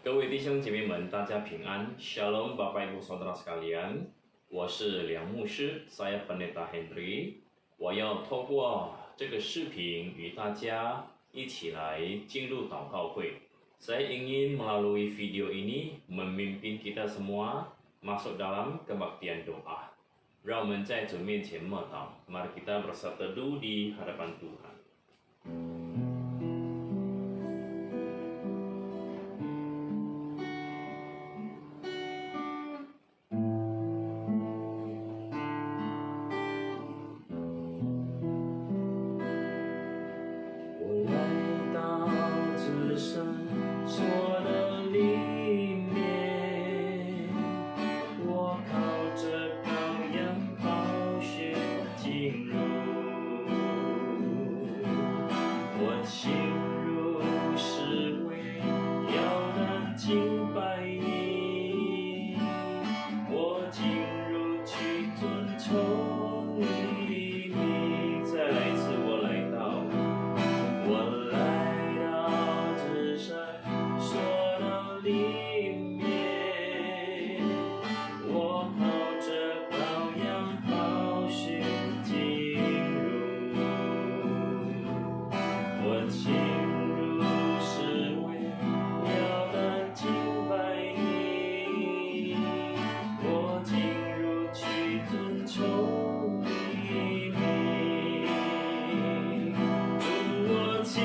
各位弟兄姐妹们，大家平安 ，Shalom Bapak Ibu Saudara sekalian，我是梁牧师 ，Saya Pendeta Henry，我要透过这个视频与大家一起来进入祷告会。Saya ingin melalui video ini memimpin kita semua masuk dalam kebaktian doa。让我们在主面前默祷， mari kita bersatu di hadapan Tuhan。我来到这圣所的里面，我靠着羔羊宝血进入，我进入是为要能敬拜你，我进入去遵从你的命。再来一次，我来到至圣所的里面，我靠着羔羊宝血进入，我进入是为要能敬拜你，我进入去遵从你的命，主我敬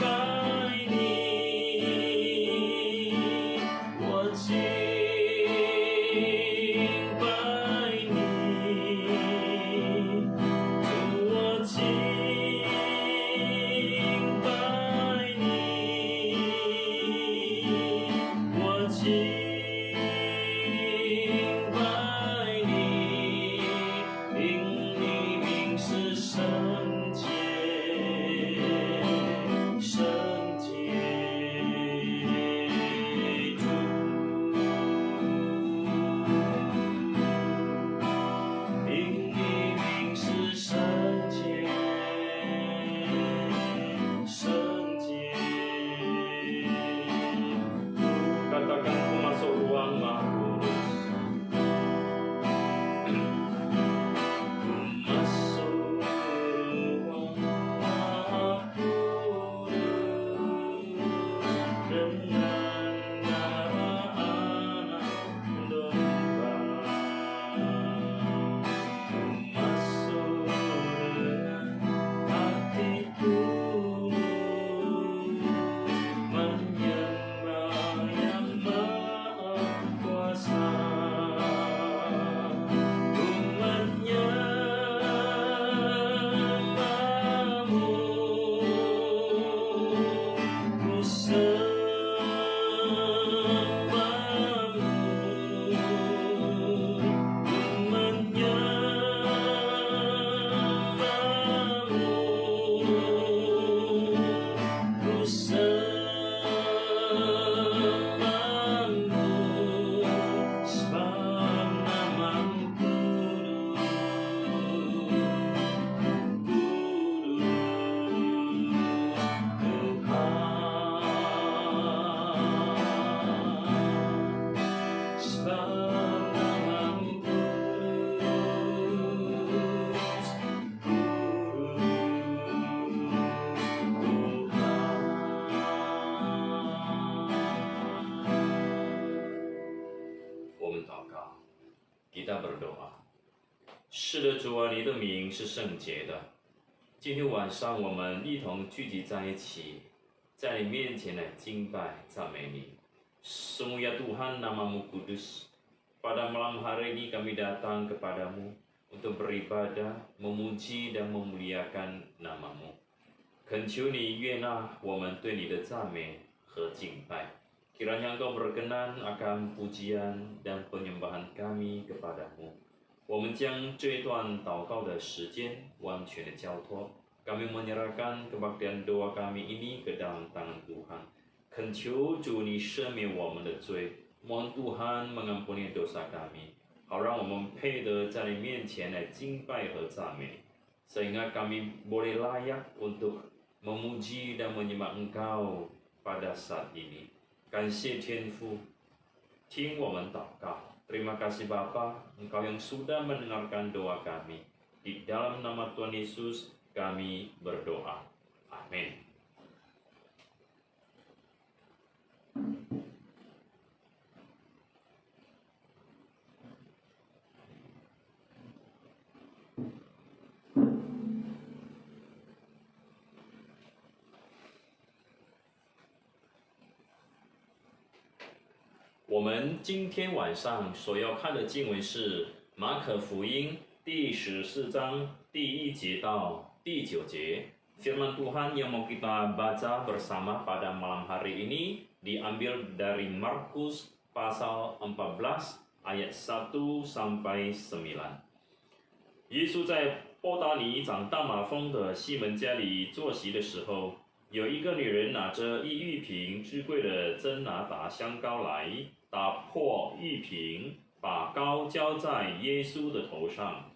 拜你，我敬拜你，主我敬拜你，我敬拜你，因你名是圣洁，圣洁主，因你名是圣洁，圣洁。Katakan ku masuk ruang Maha Kudus. Ku masuk ruang Maha Kudus dengan darah anak domba. Ku masuk dengan hati tulus menyembah yang Maha Kuasa. Ku menyembahmu, ku sembahmu, ku menyembahmu, ku sembahmu, sebab namamu kudus, Tuhan. Sebab namamu kudus,我们祷告， kita berdoa。 是的，主啊，你的名是圣洁的。今天晚上我们一同聚集在一起，在你面前来敬拜赞美你。Semua ya Tuhan, namamu kudus. Pada malam hari ini kami datang kepadamu untuk beribadah, memuji dan memuliakan namamu。 恳求你悦纳我们对你的赞美和敬拜。 Kiranya Engkau berkenan akan pujian dan penyembahan kami kepadamu。 我们将这一段祷告的时间完全的交托， kami menyerahkan kebaktian doa kami ini ke dalam tangan Tuhan。 恳求主你赦免我们的罪， mohon Tuhan mengampuni dosa kami， 好让我们配得在你面前来敬拜和赞美， sehingga kami boleh layak untuk memuji dan menyembah Engkau pada saat ini. 感谢天父，听我们祷告。Terima kasih Bapa, Engkau yang sudah mendengarkan doa kami. Di dalam nama Tuhan Yesus kami berdoa. Amin.我们今天晚上所要看的经文是马可福音第14章第1节到第9节. Firman Tuhan yang mau kita baca bersama pada malam hari ini diambil dari Markus pasal 14 ayat 1 sampai 9. 耶稣在伯大尼长大马蜂的西门家里坐席的时候，有一个女人拿着一玉瓶至贵的真拿达香膏来，打破玉瓶，把膏浇在耶稣的头上。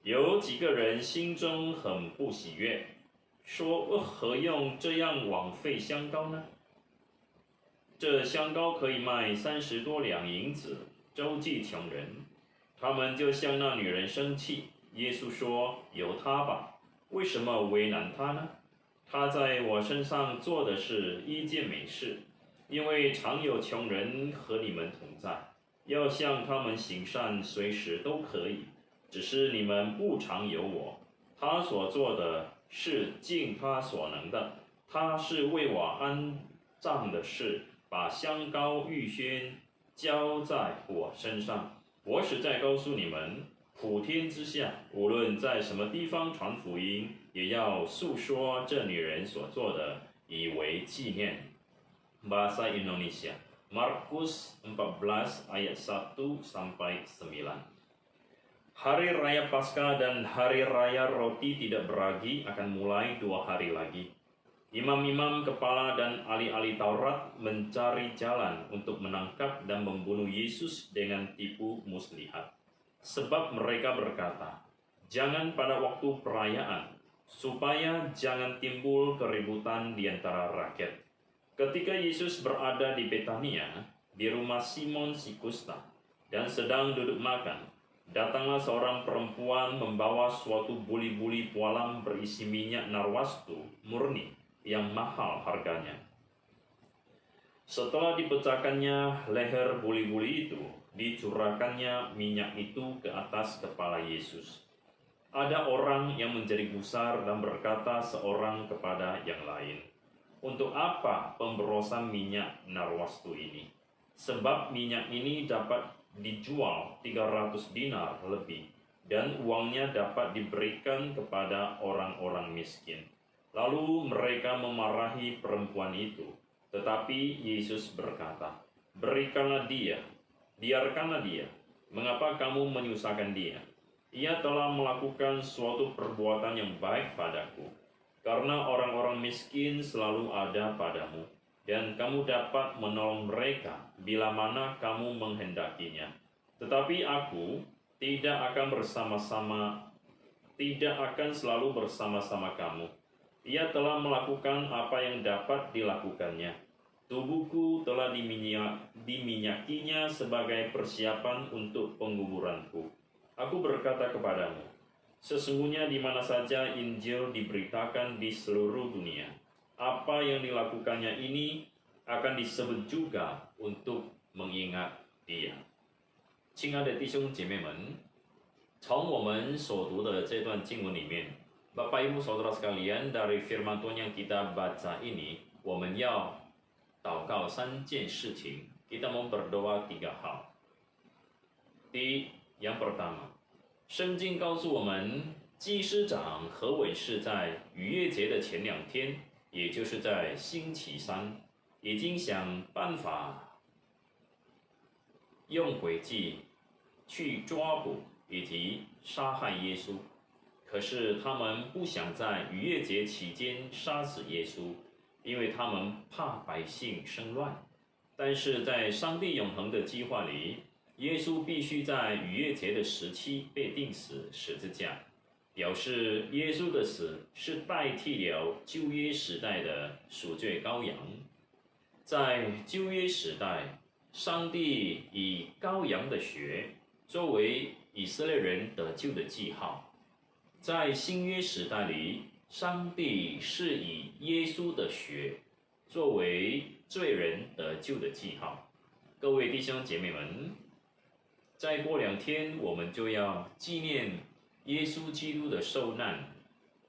有几个人心中很不喜悦，说：何用这样枉费香膏呢？这香膏可以卖30多两银子，周济穷人。他们就向那女人生气。耶稣说：由她吧，为什么为难她呢？她在我身上做的是一件美事，因为常有穷人和你们同在，要向他们行善，随时都可以，只是你们不常有我。他所做的是尽他所能的，他是为我安葬的事，把香膏预先浇在我身上。我实在告诉你们，普天之下，无论在什么地方传福音，也要诉说这女人所做的，以为纪念。Bahasa Indonesia, Markus 14 ayat 1 sampai 9. Hari Raya Paskah dan Hari Raya Roti Tidak Beragi akan mulai 2 hari lagi. Imam-imam kepala dan ahli-ahli Taurat mencari jalan untuk menangkap dan membunuh Yesus dengan tipu muslihat. Sebab mereka berkata, jangan pada waktu perayaan, supaya jangan timbul keributan di antara rakyat. Ketika Yesus berada di Betania, di rumah Simon si Kusta, dan sedang duduk makan, datanglah seorang perempuan membawa suatu buli-buli pualam berisi minyak narwastu murni yang mahal harganya. Setelah dipecahkannya leher buli-buli itu, dicurahkannya minyak itu ke atas kepala Yesus. Ada orang yang menjadi gusar dan berkata seorang kepada yang lain, untuk apa pemborosan minyak narwastu ini? Sebab minyak ini dapat dijual 300 dinar lebih, dan uangnya dapat diberikan kepada orang-orang miskin. Lalu mereka memarahi perempuan itu. Tetapi Yesus berkata, berikanlah dia, biarkanlah dia. Mengapa kamu menyusahkan dia? Ia telah melakukan suatu perbuatan yang baik padaku. Karena orang-orang miskin selalu ada padamu, dan kamu dapat menolong mereka bila mana kamu menghendakinya. Tetapi aku tidak akan selalu bersama-sama kamu. Ia telah melakukan apa yang dapat dilakukannya. Tubuhku telah diminyakinya sebagai persiapan untuk penguburanku. Aku berkata kepadamu, sesungguhnya di mana saja Injil diberitakan di seluruh dunia, apa yang dilakukannya ini akan disebut juga untuk mengingat dia. 亲爱的弟兄姐妹们，从我们所读的这段经文里面， Bapak Ibu Saudara sekalian, dari firman Tuhan yang kita baca ini, 我们要祷告3件事情， kita mau berdoa 3 hal. 第一， yang pertama， 圣经告诉我们，祭司长何伟是在逾越节的前2天， 也就是在星期3， 已经想办法用诡计去抓捕以及杀害耶稣。 可是他们不想在逾越节期间杀死耶稣，因为他们怕百姓生乱。但是在上帝永恒的计划里，耶稣必须在逾越节的时期被钉死十字架，表示耶稣的死是代替了旧约时代的赎罪羔羊。在旧约时代，上帝以羔羊的血作为以色列人得救的记号；在新约时代里，上帝是以耶稣的血作为罪人得救的记号。各位弟兄姐妹们，再过2天我们就要纪念耶稣基督的受难，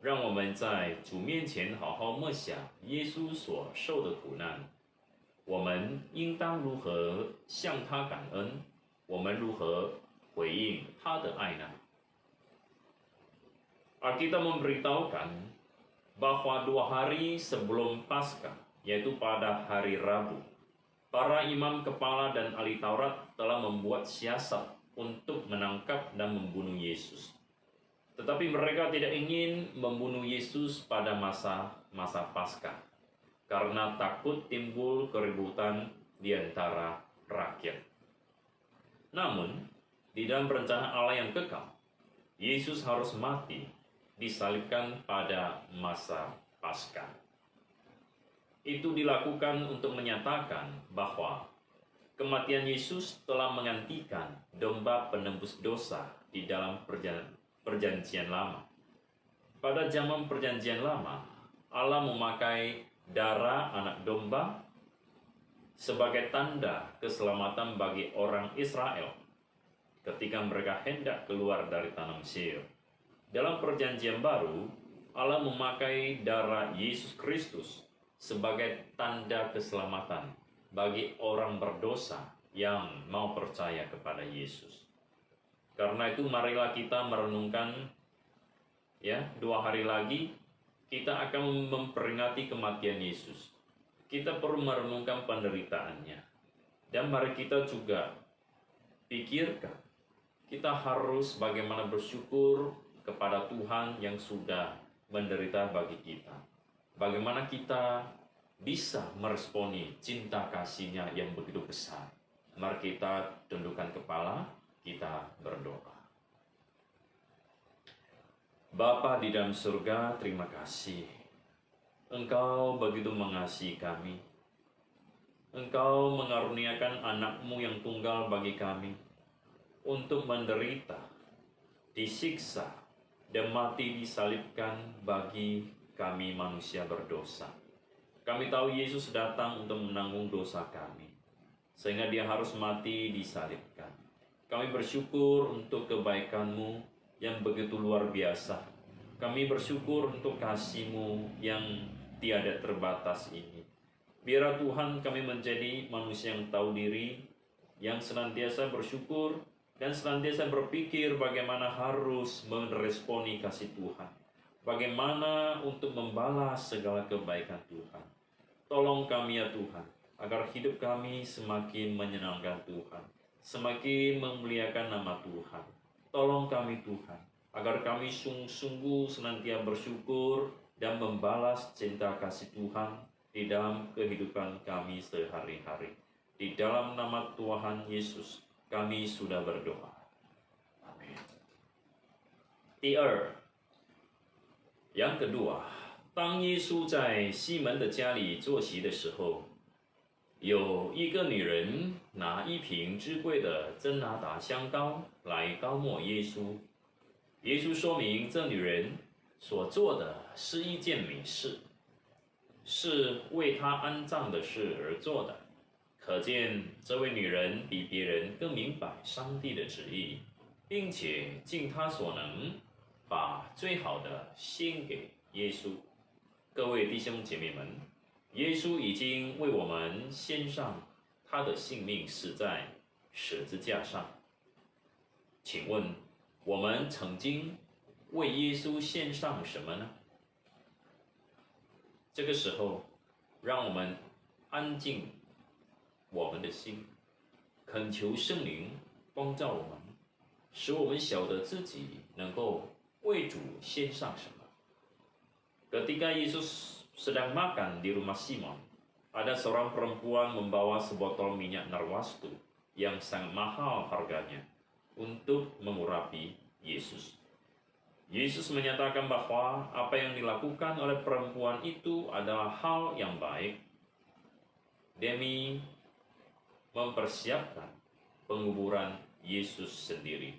让我们在主面前好好默想耶稣所受的苦难。我们应当如何向他感恩？我们如何回应他的爱呢？Alkitab memberitahukan bahwa 2 hari sebelum Paskah, yaitu pada hari Rabu, para imam kepala dan ahli Taurat telah membuat siasat untuk menangkap dan membunuh Yesus. Tetapi mereka tidak ingin membunuh Yesus pada masa Paskah, karena takut timbul keributan di antara rakyat. Namun, di dalam rencana Allah yang kekal, Yesus harus mati, disalibkan pada masa Paskah. Itu dilakukan untuk menyatakan bahwa kematian Yesus telah menggantikan domba penembus dosa di dalam perjanjian lama. Pada zaman perjanjian lama, Allah memakai darah anak domba sebagai tanda keselamatan bagi orang Israel ketika mereka hendak keluar dari tanah Mesir. Dalam perjanjian baru, Allah memakai darah Yesus Kristus sebagai tanda keselamatan bagi orang berdosa yang mau percaya kepada Yesus. Karena itu marilah kita merenungkan 2 hari lagi kita akan memperingati kematian Yesus. Kita perlu merenungkan penderitaannya. Dan mari kita juga pikirkan, kita harus bagaimana bersyukur kepada Tuhan yang sudah menderita bagi kita. Bagaimana kita bisa meresponi cinta kasih-Nya yang begitu besar. Mari kita tundukkan kepala, kita berdoa. Bapa di dalam surga, terima kasih. Engkau begitu mengasihi kami. Engkau mengaruniakan anak-Mu yang tunggal bagi kami untuk menderita, disiksa, dan mati disalibkan bagi kami manusia berdosa. Kami tahu Yesus datang untuk menanggung dosa kami, sehingga Dia harus mati disalibkan. Kami bersyukur untuk kebaikan-Mu yang begitu luar biasa. Kami bersyukur untuk kasih-Mu yang tiada terbatas ini. Biarlah Tuhan kami menjadi manusia yang tahu diri, yang senantiasa bersyukur, dan senantiasa berpikir bagaimana harus meresponi kasih Tuhan. Bagaimana untuk membalas segala kebaikan Tuhan. Tolong kami ya Tuhan, agar hidup kami semakin menyenangkan Tuhan, semakin memuliakan nama Tuhan. Tolong kami Tuhan, agar kami sungguh-sungguh senantiasa bersyukur dan membalas cinta kasih Tuhan di dalam kehidupan kami sehari-hari. Di dalam nama Tuhan Yesus, kami sudah berdoa. Amin. 第二， yang kedua， 当耶稣在西门的家里坐席的时候，有一个女人拿一瓶至贵的真拿达香膏来膏抹耶稣。耶稣说明这女人所做的是一件美事，是为她安葬的事而做的。可见这位女人比别人更明白上帝的旨意，并且尽她所能把最好的献给耶稣。各位弟兄姐妹们，耶稣已经为我们献上他的性命，死在十字架上。请问我们曾经为耶稣献上什么呢？这个时候，让我们安静我们的心，恳求圣灵光照我们，使我们晓得自己能够为主献上什么。Ketika Yesus sedang makan di rumah Simon, ada seorang perempuan membawa sebotol minyak narwastu yang sangat mahal harganya untuk mengurapi Yesus. Yesus menyatakan bahwa apa yang dilakukan oleh perempuan itu adalah hal yang baik. demi mempersiapkan penguburan Yesus sendiri.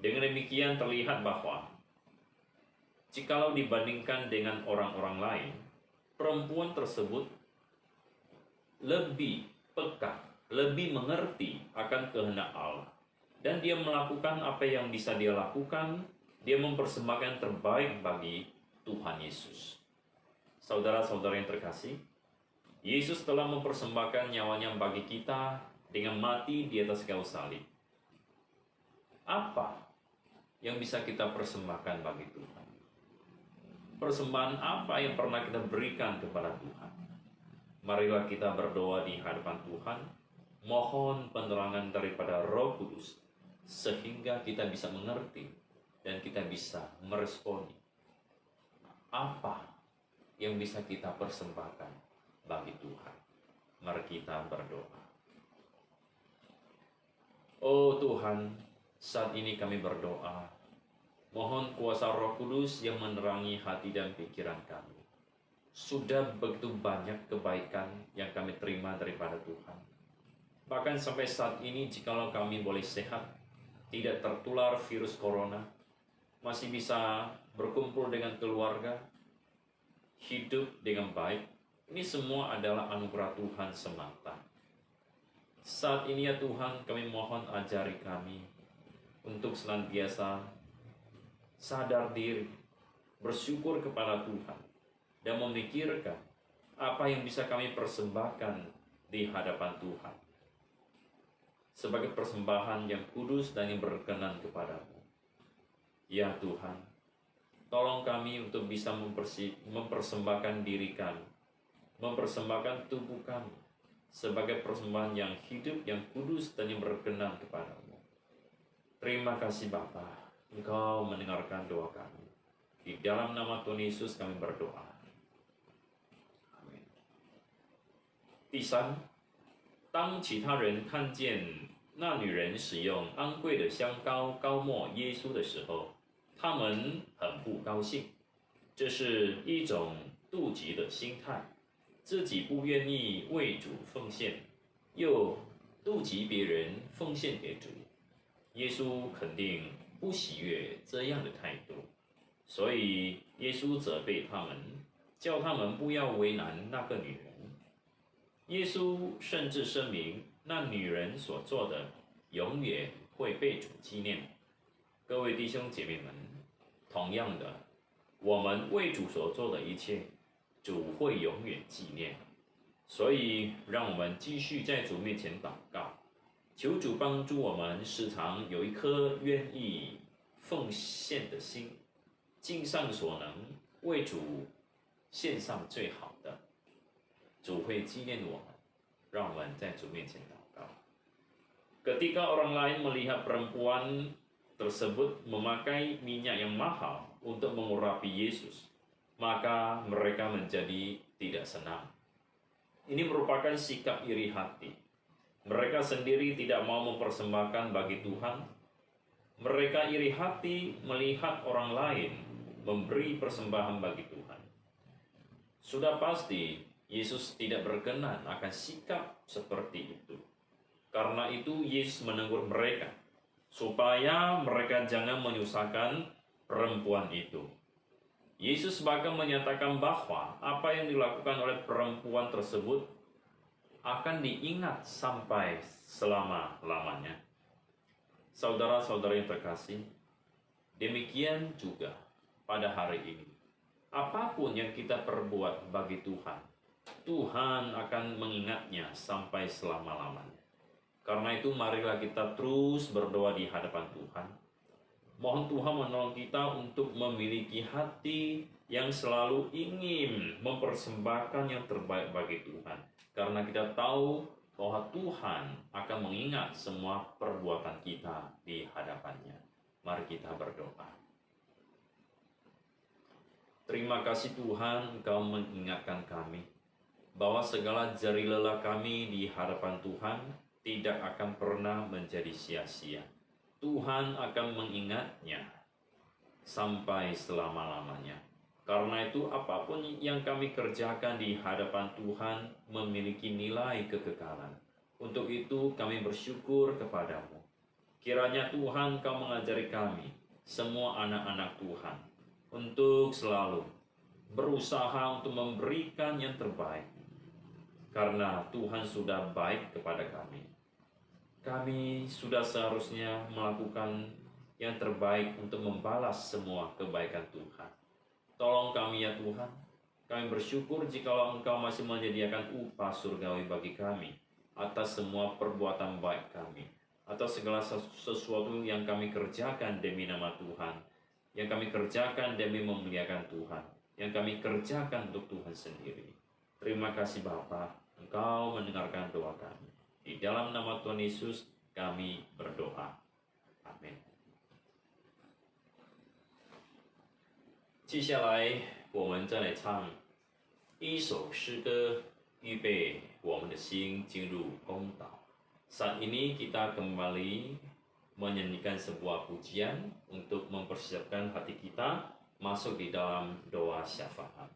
Dengan demikian terlihat bahwa jikalau dibandingkan dengan orang-orang lain, perempuan tersebut lebih peka, lebih mengerti akan kehendak Allah. Dan dia melakukan apa yang bisa dia lakukan, dia mempersembahkan yang terbaik bagi Tuhan Yesus. Saudara-saudara yang terkasih, Yesus telah mempersembahkan nyawanya bagi kita dengan mati di atas kayu salib. Apa yang bisa kita persembahkan bagi Tuhan? Persembahan apa yang pernah kita berikan kepada Tuhan? Marilah kita berdoa di hadapan Tuhan, mohon penerangan daripada Roh Kudus, sehingga kita bisa mengerti dan kita bisa meresponi apa yang bisa kita persembahkan bagi Tuhan. Mari kita berdoa. Oh Tuhan, saat ini kami berdoa, mohon kuasa Roh Kudus yang menerangi hati dan pikiran kami. Sudah begitu banyak kebaikan yang kami terima daripada Tuhan. Bahkan sampai saat ini, jikalau kami boleh sehat, tidak tertular virus corona, masih bisa berkumpul dengan keluarga, hidup dengan baik, ini semua adalah anugerah Tuhan semata. Saat ini ya Tuhan, kami mohon ajari kami untuk senantiasa sadar diri, bersyukur kepada Tuhan, dan memikirkan apa yang bisa kami persembahkan di hadapan Tuhan sebagai persembahan yang kudus dan yang berkenan kepadamu. Ya Tuhan, tolong kami untuk bisa mempersembahkan diri kami, mempersembahkan tubuh kami sebagai persembahan yang hidup, yang kudus, dan yang berkenan kepadamu. Terima kasih Bapa, Engkau mendengarkan doa kami. Di dalam nama Tuhan Yesus kami berdoa. Amin. 第三，当其他人看见那女人使用昂贵的香膏膏抹耶稣的时候，他们很不高兴。这是一种妒忌的心态，自己不愿意为主奉献，又妒忌别人奉献给主。耶稣肯定不喜悦这样的态度，所以耶稣责备他们，叫他们不要为难那个女人。耶稣甚至声明，那女人所做的永远会被主纪念。各位弟兄姐妹们，同样的，我们为主所做的一切，主会永远纪念。所以，让我们继续在主面前祷告，求主帮助我们时常有一颗愿意奉献的心，尽上所能为主献上最好的。主会纪念我们，让我们在主面前祷告。Ketika orang lain melihat perempuan tersebut memakai minyak yang mahal untuk mengurapi Yesus, maka mereka menjadi tidak senang. Ini merupakan sikap iri hati. Mereka sendiri tidak mau mempersembahkan bagi Tuhan. Mereka iri hati melihat orang lain memberi persembahan bagi Tuhan. Sudah pasti Yesus tidak berkenan akan sikap seperti itu. Karena itu Yesus menegur mereka, supaya mereka jangan menyusahkan perempuan itu. Yesus bahkan menyatakan bahwa apa yang dilakukan oleh perempuan tersebut akan diingat sampai selama-lamanya. Saudara-saudara yang terkasih, demikian juga pada hari ini. Apapun yang kita perbuat bagi Tuhan, Tuhan akan mengingatnya sampai selama-lamanya. Karena itu marilah kita terus berdoa di hadapan Tuhan. Mohon Tuhan menolong kita untuk memiliki hati yang selalu ingin mempersembahkan yang terbaik bagi Tuhan. Karena kita tahu bahwa Tuhan akan mengingat semua perbuatan kita di hadapannya. Mari kita berdoa. Terima kasih Tuhan, Engkau mengingatkan kami bahwa segala jari lelah kami di hadapan Tuhan tidak akan pernah menjadi sia-sia. Tuhan akan mengingatnya sampai selama-lamanya. Karena itu apapun yang kami kerjakan di hadapan Tuhan memiliki nilai kekekalan. Untuk itu kami bersyukur kepadamu. Kiranya Tuhan Kau mengajari kami, semua anak-anak Tuhan, untuk selalu berusaha untuk memberikan yang terbaik. Karena Tuhan sudah baik kepada kami. Kami sudah seharusnya melakukan yang terbaik untuk membalas semua kebaikan Tuhan. Tolong kami ya Tuhan, kami bersyukur jikalau Engkau masih menyediakan upah surgawi bagi kami atas semua perbuatan baik kami, atas segala sesuatu yang kami kerjakan demi nama Tuhan, yang kami kerjakan demi memuliakan Tuhan, yang kami kerjakan untuk Tuhan sendiri. Terima kasih Bapa, Engkau mendengarkan doa kami. Di dalam nama Tuhan Yesus kami berdoa. Amin. 接下来，我们再来唱一首诗歌，预备我们的心进入攻祷。Saat ini kita kembali menyanyikan sebuah pujian untuk mempersiapkan hati kita masuk di dalam doa syafaat.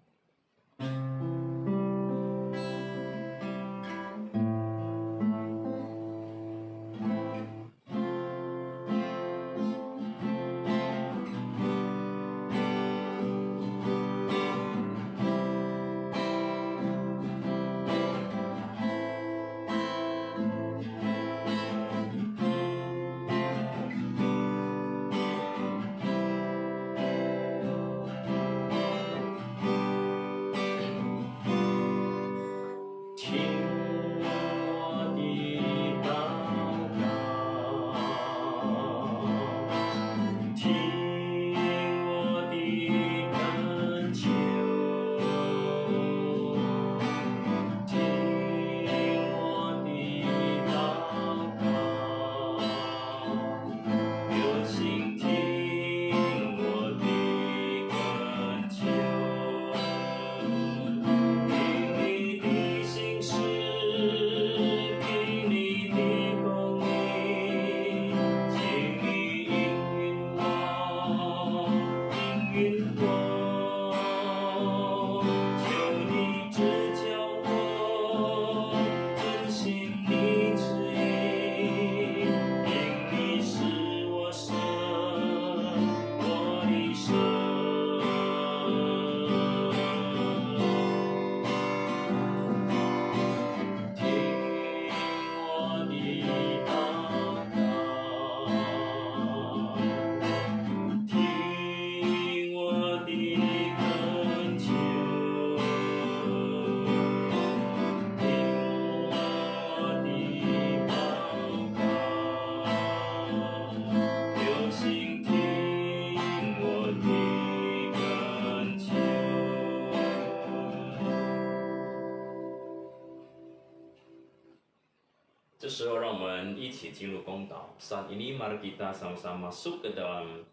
这时候，让我们一起进入攻祷。Saat ini mari kita sama-sama masuk ke dalam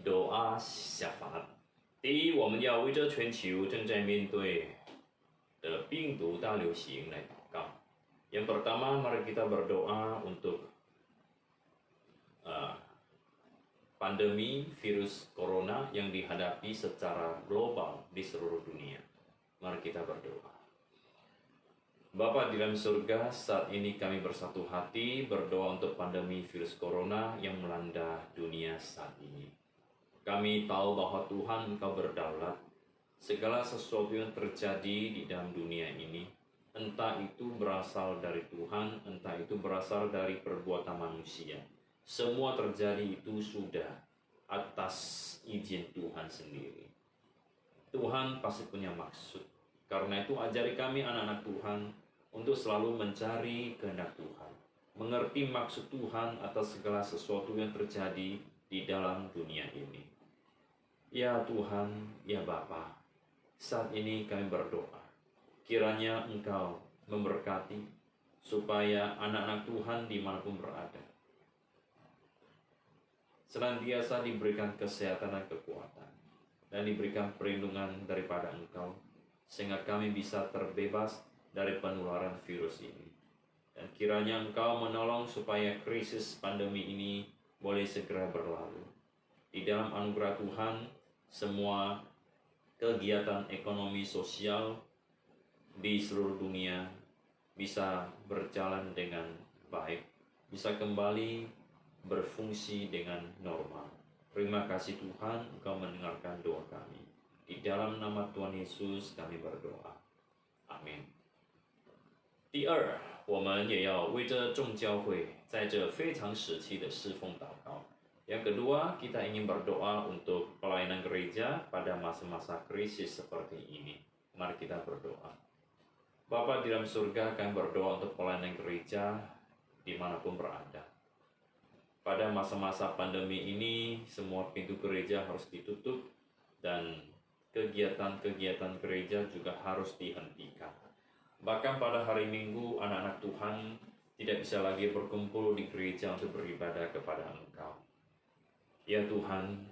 doa syafaat. 第一，我们要为这全球正在面对的病毒大流行来祷告。Yang pertama, mari kita berdoa untuk pandemi virus corona yang dihadapi secara global di seluruh dunia. Mari kita berdoa. Bapa di dalam surga, saat ini kami bersatu hati berdoa untuk pandemi virus corona yang melanda dunia saat ini. Kami tahu bahwa Tuhan Engkau berdaulat. Segala sesuatu yang terjadi di dalam dunia ini, entah itu berasal dari Tuhan, entah itu berasal dari perbuatan manusia. Semua terjadi itu sudah atas izin Tuhan sendiri. Tuhan pasti punya maksud. Karena itu ajari kami anak-anak Tuhan untuk selalu mencari kehendak Tuhan, mengerti maksud Tuhan atas segala sesuatu yang terjadi di dalam dunia ini. Ya Tuhan, ya Bapa, saat ini kami berdoa, kiranya Engkau memberkati supaya anak-anak Tuhan dimanapun berada senantiasa diberikan kesehatan dan kekuatan, dan diberikan perlindungan daripada Engkau, sehingga kami bisa terbebas dari penularan virus ini. Dan kiranya Engkau menolong supaya krisis pandemi ini boleh segera berlalu. Di dalam anugerah Tuhan, semua kegiatan ekonomi sosial di seluruh dunia bisa berjalan dengan baik, bisa kembali berfungsi dengan normal. Terima kasih Tuhan, Engkau mendengarkan doa kami. Di dalam nama Tuhan Yesus kami berdoa. Amin. 第二，我们也要为这众教会在这非常时期的侍奉祷告。Yang kedua, kita ingin berdoa untuk pelayanan gereja pada masa-masa krisis seperti ini. Mari kita berdoa. Bapa di dalam surga, kami berdoa untuk pelayanan gereja dimanapun berada. Pada masa-masa pandemi ini, semua pintu gereja harus ditutup dan kegiatan-kegiatan gereja juga harus dihentikan. Bahkan pada hari Minggu, anak-anak Tuhan tidak bisa lagi berkumpul di gereja untuk beribadah kepada Engkau. Ya Tuhan,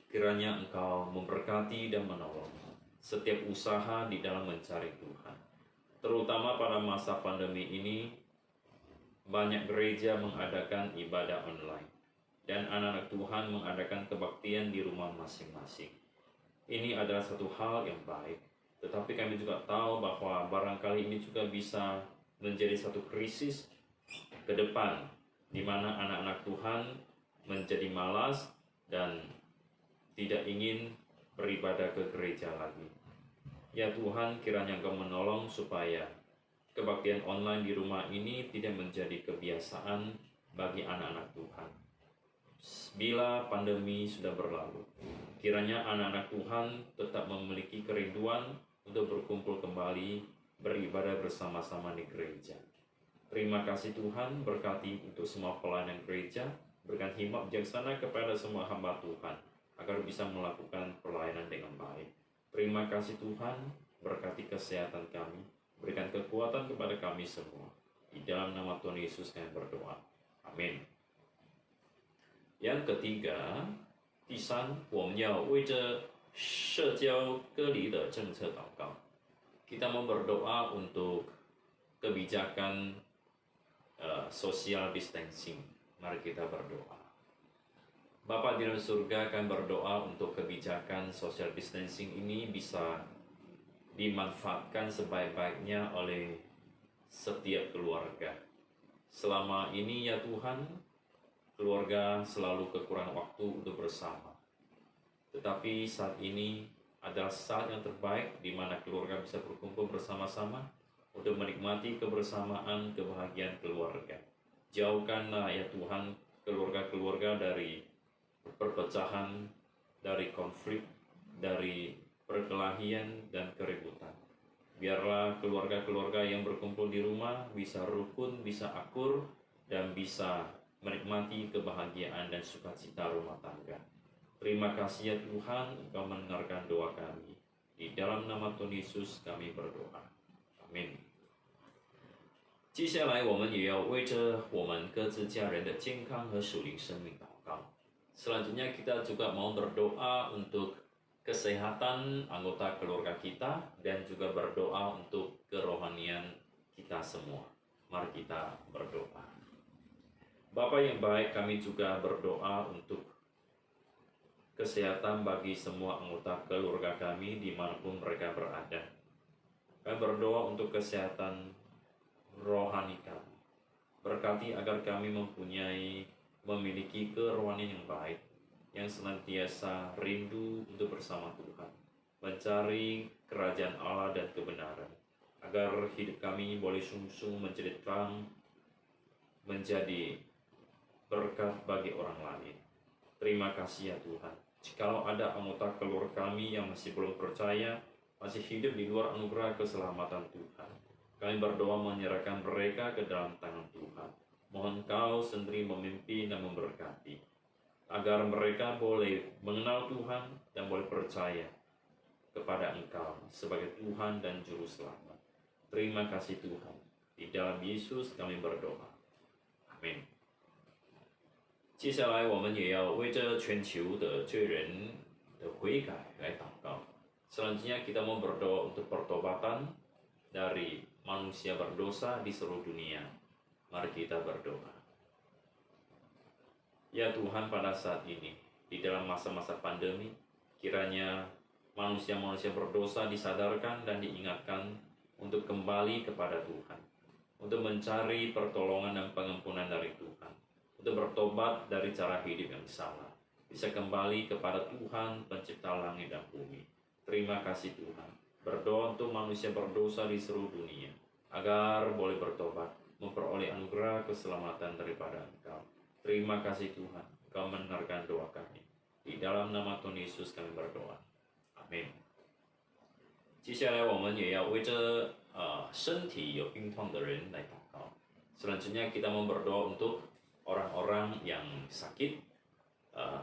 kiranya Engkau memberkati dan menolong setiap usaha di dalam mencari Tuhan. Terutama pada masa pandemi ini, banyak gereja mengadakan ibadah online dan anak-anak Tuhan mengadakan kebaktian di rumah masing-masing. Ini adalah satu hal yang baik, tetapi kami juga tahu bahwa barangkali ini juga bisa menjadi satu krisis ke depan, di mana anak-anak Tuhan menjadi malas dan tidak ingin beribadah ke gereja lagi. Ya Tuhan, kiranya Engkau menolong supaya kebaktian online di rumah ini tidak menjadi kebiasaan bagi anak-anak Tuhan. Bila pandemi sudah berlalu, kiranya anak-anak Tuhan tetap memiliki kerinduan untuk berkumpul kembali, beribadah bersama-sama di gereja. Terima kasih Tuhan, berkati untuk semua pelayanan gereja, berikan hikmat bijaksana kepada semua hamba Tuhan, agar bisa melakukan pelayanan dengan baik. Terima kasih Tuhan, berkati kesehatan kami, berikan kekuatan kepada kami semua. Di dalam nama Tuhan Yesus kami berdoa. Amin. Yang ketiga, 第三，我们要为这社交隔离的政策祷告。Kita mau berdoa untuk kebijakan social distancing. Mari kita berdoa. Bapa di dalam surga, kami berdoa untuk kebijakan social distancing ini bisa dimanfaatkan sebaik-baiknya oleh setiap keluarga. Selama ini ya Tuhan, keluarga selalu kekurangan waktu untuk bersama. Tetapi saat ini adalah saat yang terbaik di mana keluarga bisa berkumpul bersama-sama untuk menikmati kebersamaan, kebahagiaan keluarga. Jauhkanlah ya Tuhan keluarga-keluarga dari perpecahan, dari konflik, dari perkelahian dan keributan. Biarlah keluarga-keluarga yang berkumpul di rumah bisa rukun, bisa akur, dan bisa menikmati kebahagiaan dan sukacita rumah tangga. Terima kasih ya Tuhan, Engkau mendengarkan doa kami. Di dalam nama Tuhan Yesus kami berdoa. Amin. 接下来我们也要为着我们各自家人的健康和属灵生命祷告。Selanjutnya kita juga mau berdoa untuk kesehatan anggota keluarga kita dan juga berdoa untuk kerohanian kita semua. Mari kita berdoa. Bapa yang baik, kami juga berdoa untuk kesehatan bagi semua anggota keluarga kami dimanapun mereka berada. Kami berdoa untuk kesehatan rohani kami. Berkati agar kami memiliki kerohanian yang baik, yang senantiasa rindu untuk bersama Tuhan, mencari kerajaan Allah dan kebenaran, agar hidup kami boleh sungguh-sungguh menjadi terang, menjadi berkat bagi orang lain. Terima kasih ya Tuhan. Jikalau ada anggota keluarga kami yang masih belum percaya, masih hidup di luar anugerah keselamatan Tuhan, kami berdoa menyerahkan mereka ke dalam tangan Tuhan. Mohon Kau sendiri memimpin dan memberkati, agar mereka boleh mengenal Tuhan dan boleh percaya kepada Engkau sebagai Tuhan dan Juru Selamat. Terima kasih Tuhan. Di dalam Yesus kami berdoa. Amin. 接下来我们也要为这全球的罪人的悔改来祷告。Selanjutnya kita mau berdoa untuk pertobatan dari manusia berdosa di seluruh dunia. Mari kita berdoa. Ya Tuhan, pada saat ini, di dalam masa-masa pandemi, kiranya manusia-manusia berdosa disadarkan dan diingatkan untuk kembali kepada Tuhan, untuk mencari pertolongan dan pengampunan dari Tuhan, untuk bertobat dari cara hidup yang salah, bisa kembali kepada Tuhan pencipta langit dan bumi. Terima kasih Tuhan. Berdoa untuk manusia berdosa di seluruh dunia, agar boleh bertobat, memperoleh anugerah keselamatan daripada Engkau. Terima kasih Tuhan, Engkau mendengarkan doa kami. Di dalam nama Tuhan Yesus kami berdoa. Amin. 接下来我们也要为这身体有病痛的人来祷告。Selanjutnya kita mau berdoa untuk orang-orang yang sakit,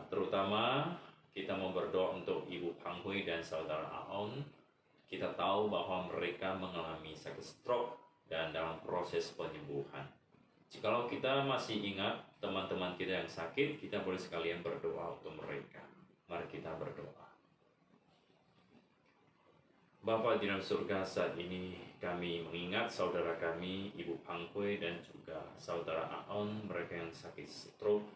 terutama kita mau berdoa untuk Ibu Pang Hui dan Saudara Aon. Kita tahu bahwa mereka mengalami sakit stroke dan dalam proses penyembuhan. Jikalau kita masih ingat teman-teman kita yang sakit, kita boleh sekalian berdoa untuk mereka. Mari kita berdoa. Bapa di dalam surga, saat ini kami mengingat saudara kami, Ibu Pang Hui dan juga Saudara Aon, mereka yang sakit stroke.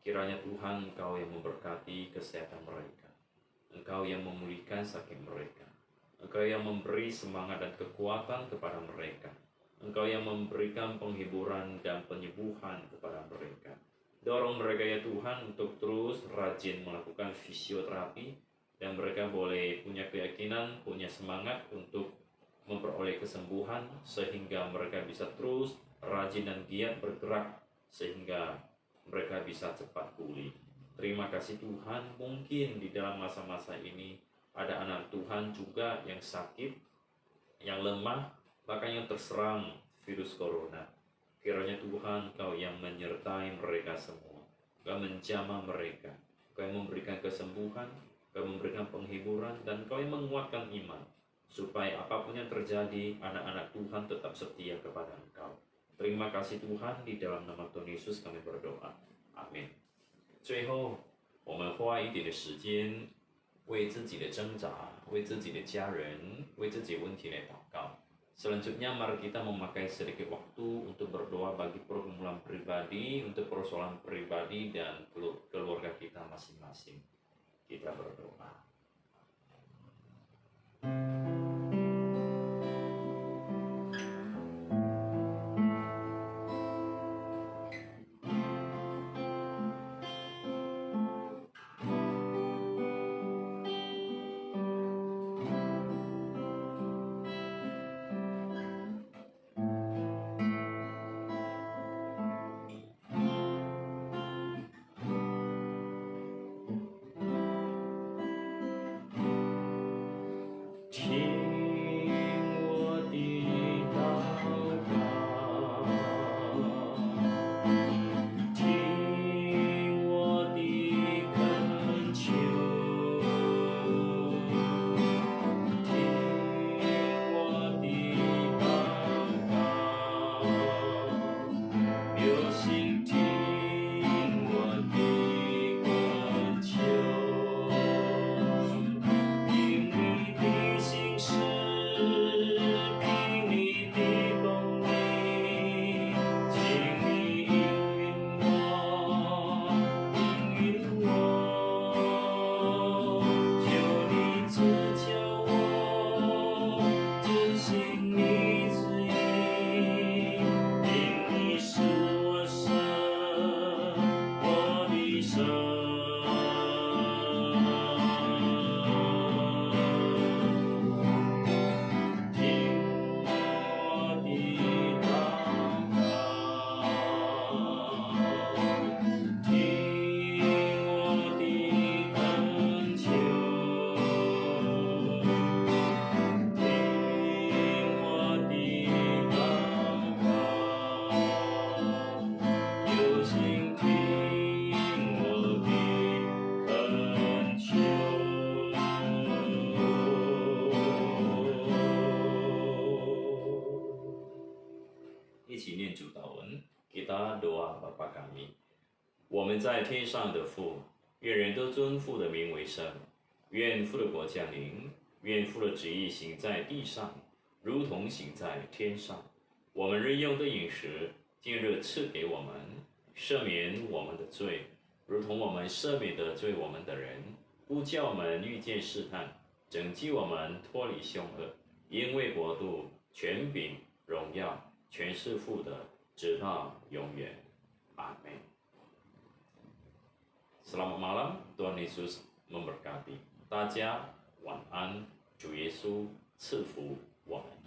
Kiranya Tuhan, Engkau yang memberkati kesehatan mereka. Engkau yang memulihkan sakit mereka. Engkau yang memberi semangat dan kekuatan kepada mereka. Engkau yang memberikan penghiburan dan penyembuhan kepada mereka. Dorong mereka ya Tuhan untuk terus rajin melakukan fisioterapi, dan mereka boleh punya keyakinan, punya semangat untuk memperoleh kesembuhan, sehingga mereka bisa terus rajin dan giat bergerak, sehingga mereka bisa cepat pulih. Terima kasih Tuhan, mungkin di dalam masa-masa ini ada anak Tuhan juga yang sakit, yang lemah, bahkan yang terserang virus corona. Kiranya Tuhan, Kau yang menyertai mereka semua, Kau menjamah mereka, Kau yang memberikan kesembuhan, Kau memberikan penghiburan, dan Kau yang menguatkan iman, supaya apapun yang terjadi, anak-anak Tuhan tetap setia kepada Engkau. Terima kasih Tuhan, di dalam nama Tuhan Yesus kami berdoa. Amin. 最后，我们花一点的时间，为自己的挣扎、为自己的家人、为自己问题来祷告。Selanjutnya, mari kita memakai sedikit waktu untuk berdoa bagi pergumulan pribadi, untuk persoalan pribadi dan keluarga kita masing-masing. Kita berdoa. Kita doa Bapa kami, 我们在天上的父，愿人都尊父的名为圣，愿父的国降临，愿父的旨意行在地上，如同行在天上。我们日用的饮食，今日赐给我们，赦免我们的罪，如同我们赦免得罪我们的人，不叫我们遇见试探，拯救我们脱离凶恶，因为国度、权柄、荣耀，全是父的，直到永远。阿门。Selamat malam, Tuhan Yesus memberkati. 大家晚安，主耶稣赐福我们。